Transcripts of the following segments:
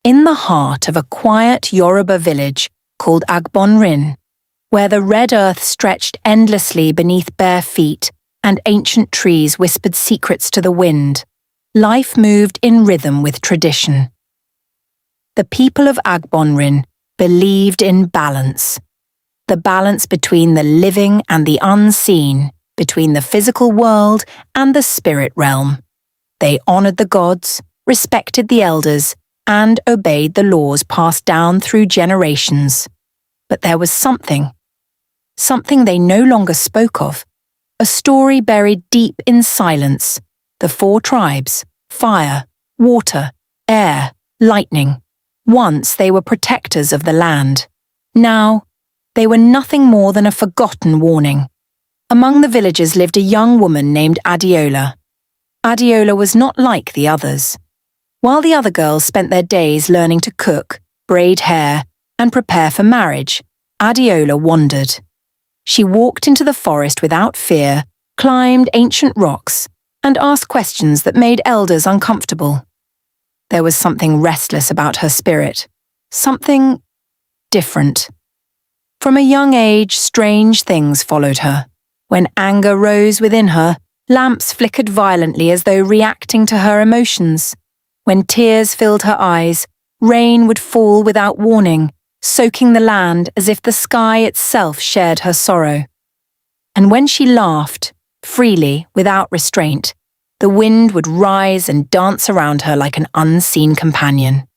in the heart of a quiet Yoruba village called Agbonrin, where the red earth stretched endlessly beneath bare feet and ancient trees whispered secrets to the wind, life moved in rhythm with tradition. The people of Agbonrin believed in balance, the balance between the living and the unseen, between the physical world and the spirit realm. They honored the gods, respected the elders, and obeyed the laws passed down through generations. But there was something they no longer spoke of, a story buried deep in silence, the 4 tribes, fire, water, air, lightning. Once they were protectors of the land. Now, they were nothing more than a forgotten warning. Among the villagers lived a young woman named Adéyọlá. Adéyọlá was not like the others. While the other girls spent their days learning to cook, braid hair, and prepare for marriage, Adéyọlá wandered. She walked into the forest without fear, climbed ancient rocks, and asked questions that made elders uncomfortable. There was something restless about her spirit, something different. From a young age, strange things followed her. When anger rose within her, lamps flickered violently as though reacting to her emotions. When tears filled her eyes, rain would fall without warning, soaking the land as if the sky itself shared her sorrow. And when she laughed, freely, without restraint, the wind would rise and dance around her like an unseen companion.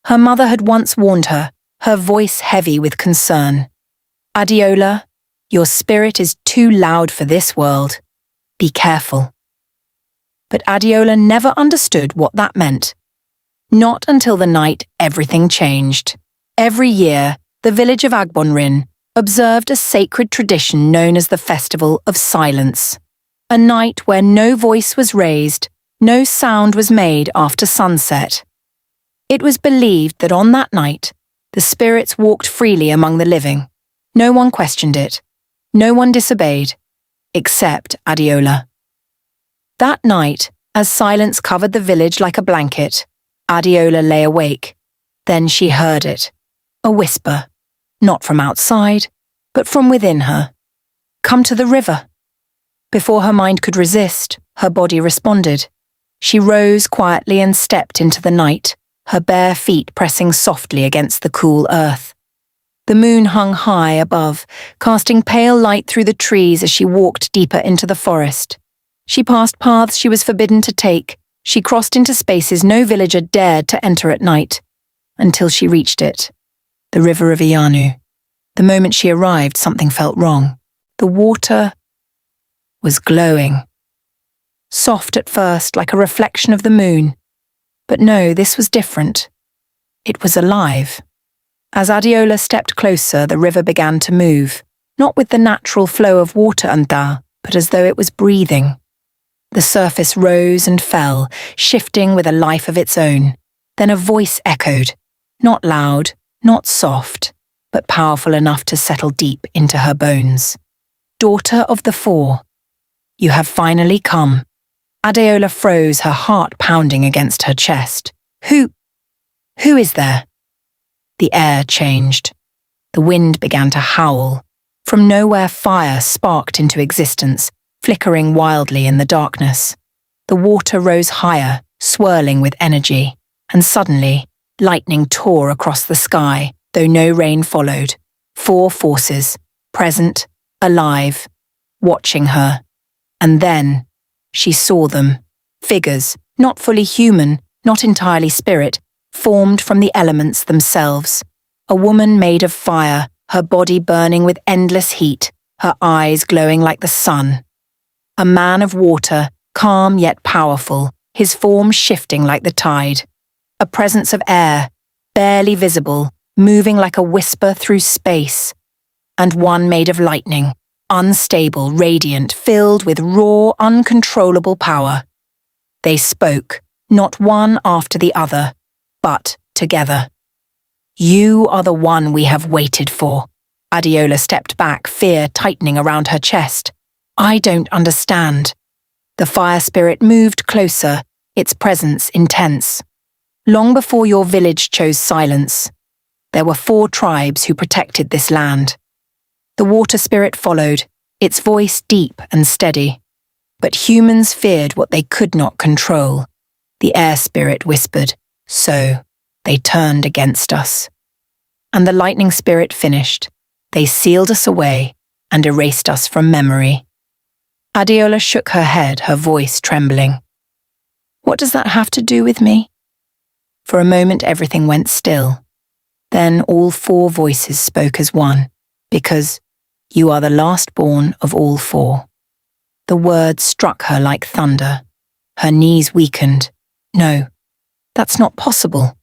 Her mother had once warned her, her voice heavy with concern. Adéyọlá, your spirit is too loud for this world. Be careful. But Adéyọlá never understood what that meant. Not until the night everything changed. Every year, the village of Agbonrin observed a sacred tradition known as the Festival of Silence, a night where no voice was raised, no sound was made after sunset. It was believed that on that night, the spirits walked freely among the living. No one questioned it. No one disobeyed, except Adéyọlá. That night, as silence covered the village like a blanket, Adéyọlá lay awake. Then she heard it, a whisper, not from outside, but from within her. Come to the river. Before her mind could resist, her body responded. She rose quietly and stepped into the night, her bare feet pressing softly against the cool earth. The moon hung high above, casting pale light through the trees as she walked deeper into the forest. She passed paths she was forbidden to take. She crossed into spaces no villager dared to enter at night, until she reached it, the river of Iyanu. The moment she arrived, something felt wrong. The water was glowing. Soft at first, like a reflection of the moon. But no, this was different. It was alive. As Adéyọlá stepped closer, the river began to move, not with the natural flow of water but as though it was breathing. The surface rose and fell, shifting with a life of its own. Then a voice echoed, not loud, not soft, but powerful enough to settle deep into her bones. Daughter of the 4, you have finally come. Adéyọlá froze, her heart pounding against her chest. Who is there? The air changed. The wind began to howl. From nowhere, fire sparked into existence, flickering wildly in the darkness. The water rose higher, swirling with energy, and suddenly, lightning tore across the sky, though no rain followed. 4 forces, present, alive, watching her. And then, she saw them. Figures, not fully human, not entirely spirit, formed from the elements themselves. A woman made of fire, her body burning with endless heat, her eyes glowing like the sun. A man of water, calm yet powerful, his form shifting like the tide. A presence of air, barely visible, moving like a whisper through space. And one made of lightning, unstable, radiant, filled with raw, uncontrollable power. They spoke, not one after the other, but together. You are the one we have waited for. Adéyọlá stepped back, fear tightening around her chest. I don't understand. The fire spirit moved closer, its presence intense. Long before your village chose silence, there were 4 tribes who protected this land. The water spirit followed, its voice deep and steady. But humans feared what they could not control. The air spirit whispered, so they turned against us. And the lightning spirit finished. They sealed us away and erased us from memory. Adéyọlá shook her head, her voice trembling. What does that have to do with me? For a moment everything went still. Then all 4 voices spoke as one, because you are the last born of all 4. The words struck her like thunder. Her knees weakened. No, that's not possible.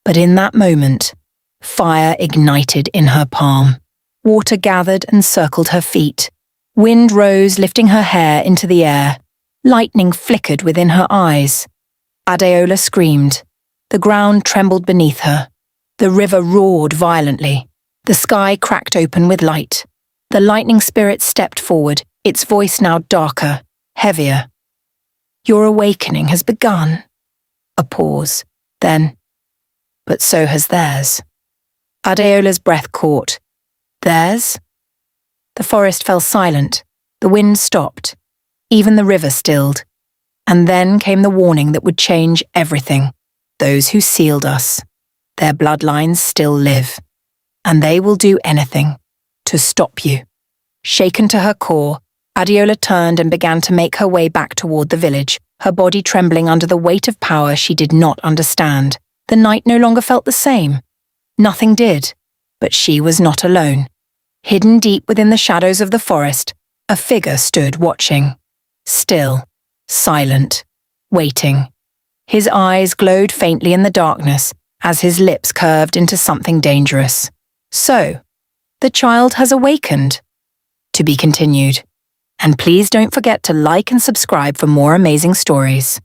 But in that moment, fire ignited in her palm. Water gathered and circled her feet. Wind rose, lifting her hair into the air. Lightning flickered within her eyes. Adéyọlá screamed. The ground trembled beneath her. The river roared violently. The sky cracked open with light. The lightning spirit stepped forward, its voice now darker, heavier. Your awakening has begun. A pause. Then, but so has theirs. Adéyọlá's breath caught. Theirs? The forest fell silent. The wind stopped. Even the river stilled. And then came the warning that would change everything. Those who sealed us. Their bloodlines still live. And they will do anything to stop you. Shaken to her core, Adéyọlá turned and began to make her way back toward the village, her body trembling under the weight of power she did not understand. The night no longer felt the same. Nothing did. But she was not alone. Hidden deep within the shadows of the forest, a figure stood watching. Still, silent, waiting. His eyes glowed faintly in the darkness as his lips curved into something dangerous. So, the child has awakened. To be continued. And please don't forget to like and subscribe for more amazing stories.